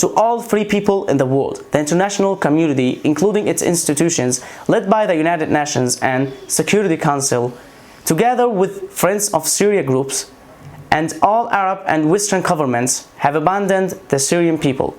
to all free people in the world. The international community, including its institutions, led by the United Nations and Security Council, together with Friends of Syria Groups, and all Arab and Western governments have abandoned the Syrian people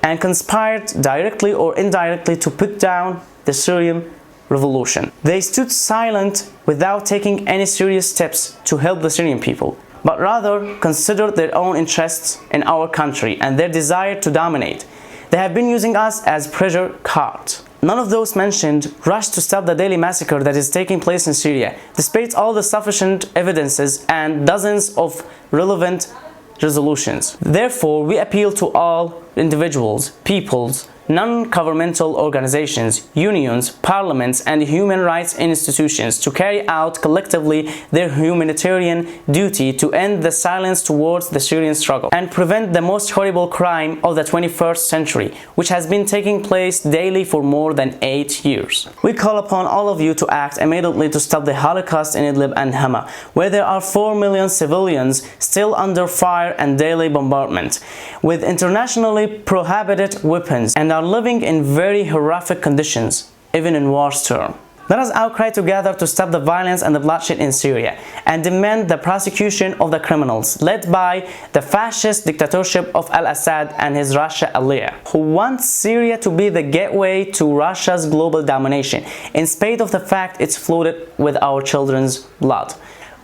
and conspired directly or indirectly to put down the Syrian revolution. They stood silent without taking any serious steps to help the Syrian people, but rather considered their own interests in our country and their desire to dominate. They have been using us as pressure cards. None of those mentioned rushed to stop the daily massacre that is taking place in Syria, despite all the sufficient evidences and dozens of relevant resolutions. Therefore, we appeal to all individuals, peoples, non-governmental organizations, unions, parliaments, and human rights institutions to carry out collectively their humanitarian duty to end the silence towards the Syrian struggle and prevent the most horrible crime of the 21st century, which has been taking place daily for more than 8 years. We call upon all of you to act immediately to stop the Holocaust in Idlib and Hama, where there are 4 million civilians still under fire and daily bombardment, with internationally prohibited weapons, and are living in very horrific conditions, even in war's term. Let us outcry together to stop the violence and the bloodshed in Syria and demand the prosecution of the criminals led by the fascist dictatorship of al-Assad and his Russia ally, who wants Syria to be the gateway to Russia's global domination, in spite of the fact it's flooded with our children's blood.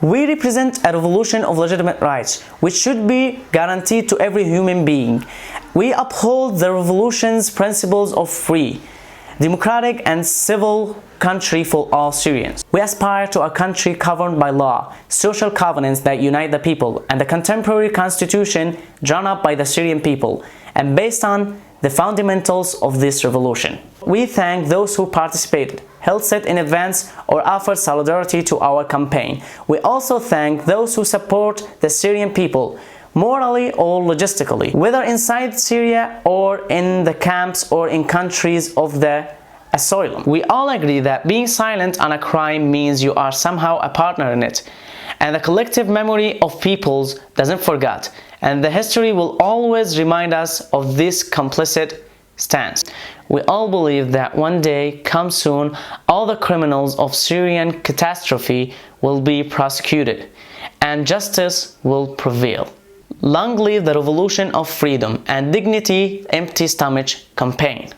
We represent a revolution of legitimate rights, which should be guaranteed to every human being. We uphold the revolution's principles of free, democratic and civil country for all Syrians. We aspire to a country governed by law, social covenants that unite the people, and the contemporary constitution drawn up by the Syrian people and based on the fundamentals of this revolution. We thank those who participated, held set in advance, or offered solidarity to our campaign. We also thank those who support the Syrian people, morally or logistically, whether inside Syria or in the camps or in countries of the asylum. We all agree that being silent on a crime means you are somehow a partner in it, and the collective memory of peoples doesn't forget, and the history will always remind us of this complicit stance. We all believe that one day, come soon, all the criminals of Syrian catastrophe will be prosecuted and justice will prevail. Long live the revolution of freedom and dignity, empty stomach campaign.